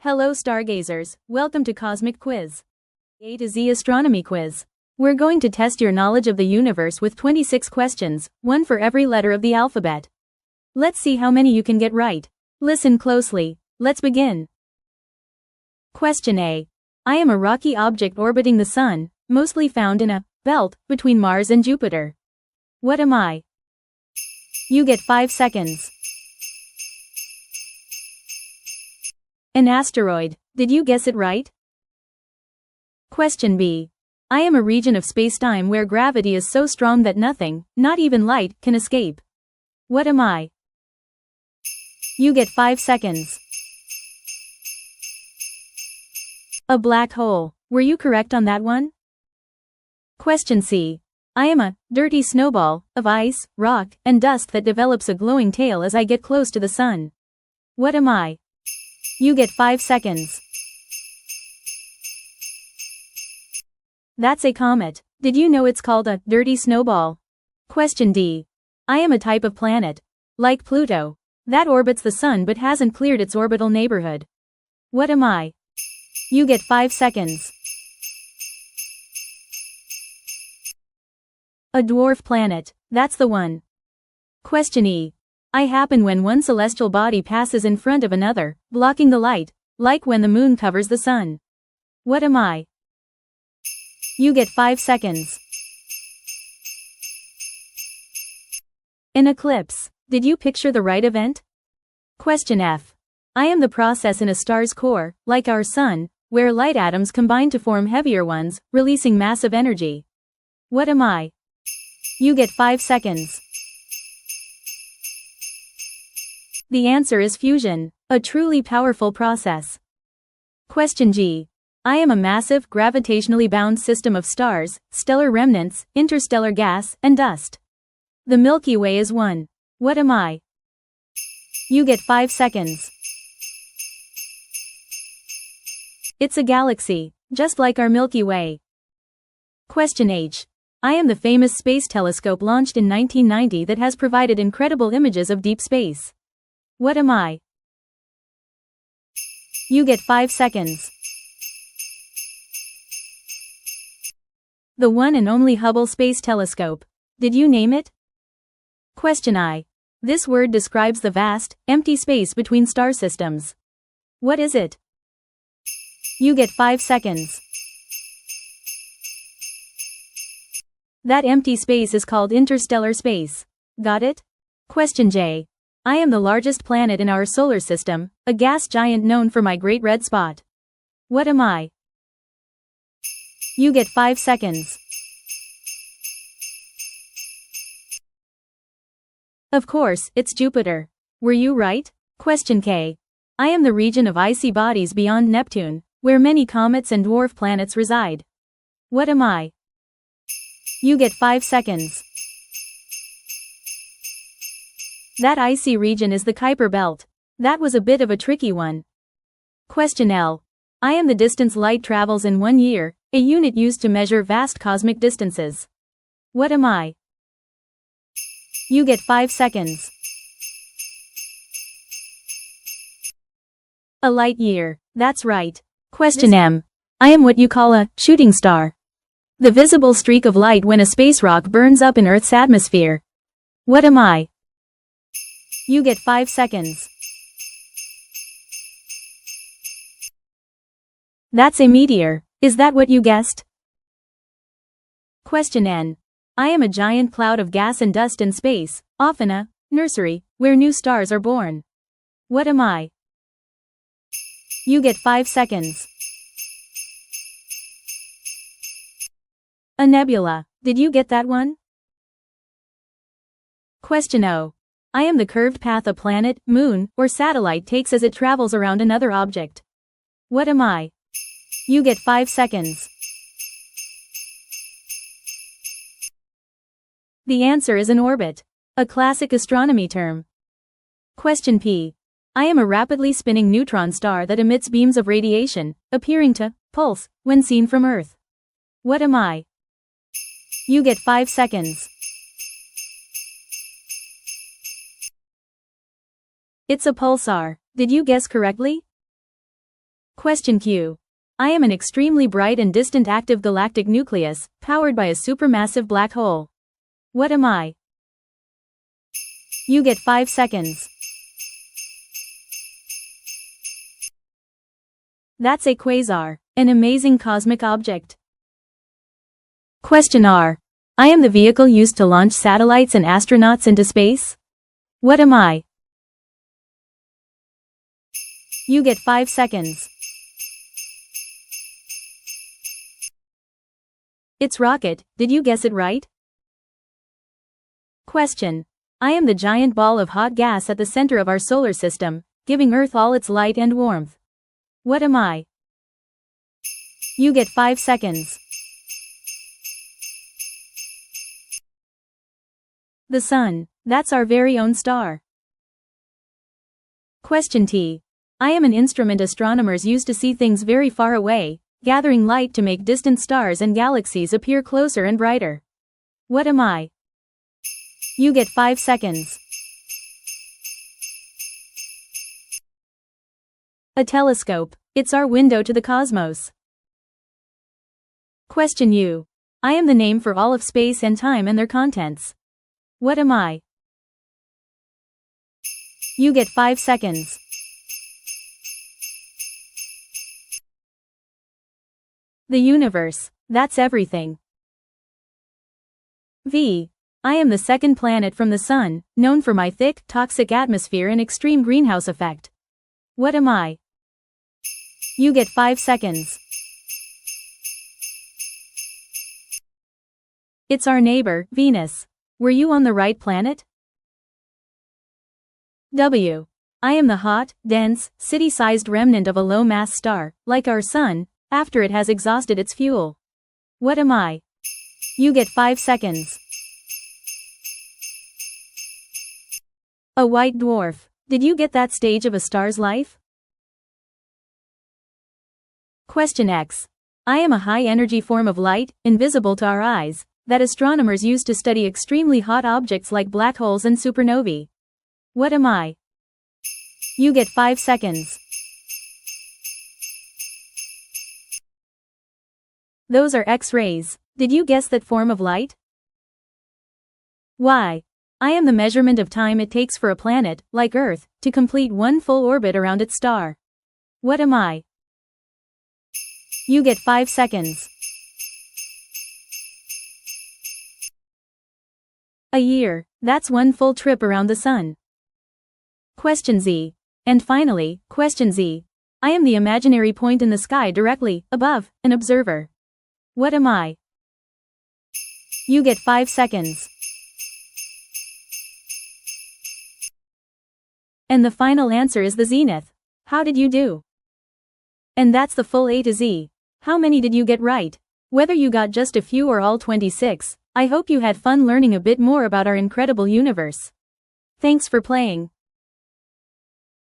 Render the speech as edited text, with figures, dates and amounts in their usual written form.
Hello stargazers, welcome to Cosmic Quiz. A to Z Astronomy Quiz. We're going to test your knowledge of the universe with 26 questions, one for every letter of the alphabet. Let's see how many you can get right. Listen closely, let's begin. Question A. I am a rocky object orbiting the Sun, mostly found in a belt between Mars and Jupiter. What am I? You get 5 seconds. An asteroid. Did you guess it right? Question B. I am a region of spacetime where gravity is so strong that nothing, not even light, can escape. What am I? You get 5 seconds. A black hole. Were you correct on that one? Question C. I am a dirty snowball of ice, rock, and dust that develops a glowing tail as I get close to the sun. What am I? You get 5 seconds. That's a comet. Did you know it's called a dirty snowball? Question D. I am a type of planet, like Pluto, that orbits the Sun but hasn't cleared its orbital neighborhood. What am I? You get 5 seconds. A dwarf planet. That's the one. Question E. I happen when one celestial body passes in front of another, blocking the light, like when the moon covers the sun. What am I? You get 5 seconds. An eclipse. Did you picture the right event? Question F. I am the process in a star's core, like our sun, where light atoms combine to form heavier ones, releasing massive energy. What am I? You get 5 seconds. The answer is fusion, a truly powerful process. Question G. I am a massive, gravitationally bound system of stars, stellar remnants, interstellar gas, and dust. The Milky Way is one. What am I? You get 5 seconds. It's a galaxy, just like our Milky Way. Question H. I am the famous space telescope launched in 1990 that has provided incredible images of deep space. What am I? You get 5 seconds. The one and only Hubble Space Telescope. Did you name it? Question I. This word describes the vast, empty space between star systems. What is it? You get 5 seconds. That empty space is called interstellar space. Got it? Question J. I am the largest planet in our solar system, a gas giant known for my great red spot. What am I? You get 5 seconds. Of course, it's Jupiter. Were you right? Question K. I am the region of icy bodies beyond Neptune, where many comets and dwarf planets reside. What am I? You get 5 seconds. That icy region is the Kuiper Belt. That was a bit of a tricky one. Question L. I am the distance light travels in 1 year, a unit used to measure vast cosmic distances. What am I? You get 5 seconds. A light year. That's right. Question M. I am what you call a shooting star. The visible streak of light when a space rock burns up in Earth's atmosphere. What am I? You get 5 seconds. That's a meteor. Is that what you guessed? Question N. I am a giant cloud of gas and dust in space, often a nursery, where new stars are born. What am I? You get 5 seconds. A nebula. Did you get that one? Question O. I am the curved path a planet, moon, or satellite takes as it travels around another object. What am I? You get 5 seconds. The answer is an orbit, a classic astronomy term. Question P. I am a rapidly spinning neutron star that emits beams of radiation, appearing to pulse when seen from Earth. What am I? You get 5 seconds. It's a pulsar. Did you guess correctly? Question Q. I am an extremely bright and distant active galactic nucleus, powered by a supermassive black hole. What am I? You get 5 seconds. That's a quasar, an amazing cosmic object. Question R. I am the vehicle used to launch satellites and astronauts into space. What am I? You get 5 seconds. It's rocket, did you guess it right? Question. I am the giant ball of hot gas at the center of our solar system, giving Earth all its light and warmth. What am I? You get 5 seconds. The sun. That's our very own star. Question T. I am an instrument astronomers use to see things very far away, gathering light to make distant stars and galaxies appear closer and brighter. What am I? You get 5 seconds. A telescope. It's our window to the cosmos. Question U. I am the name for all of space and time and their contents. What am I? You get 5 seconds. The universe. That's everything. V. I am the second planet from the sun, known for my thick, toxic atmosphere and extreme greenhouse effect. What am I? You get 5 seconds. It's our neighbor, Venus. Were you on the right planet? W. I am the hot, dense, city-sized remnant of a low-mass star, like our sun, after it has exhausted its fuel. What am I? You get 5 seconds. A white dwarf. Did you get that stage of a star's life? Question X. I am a high-energy form of light, invisible to our eyes, that astronomers use to study extremely hot objects like black holes and supernovae. What am I? You get 5 seconds. Those are X-rays. Did you guess that form of light? Y. I am the measurement of time it takes for a planet, like Earth, to complete one full orbit around its star. What am I? You get 5 seconds. A year. That's one full trip around the sun. Question Z. And finally, question Z. I am the imaginary point in the sky directly above an observer. What am I? You get 5 seconds. And the final answer is the zenith. How did you do? And that's the full A to Z. How many did you get right? Whether you got just a few or all 26, I hope you had fun learning a bit more about our incredible universe. Thanks for playing.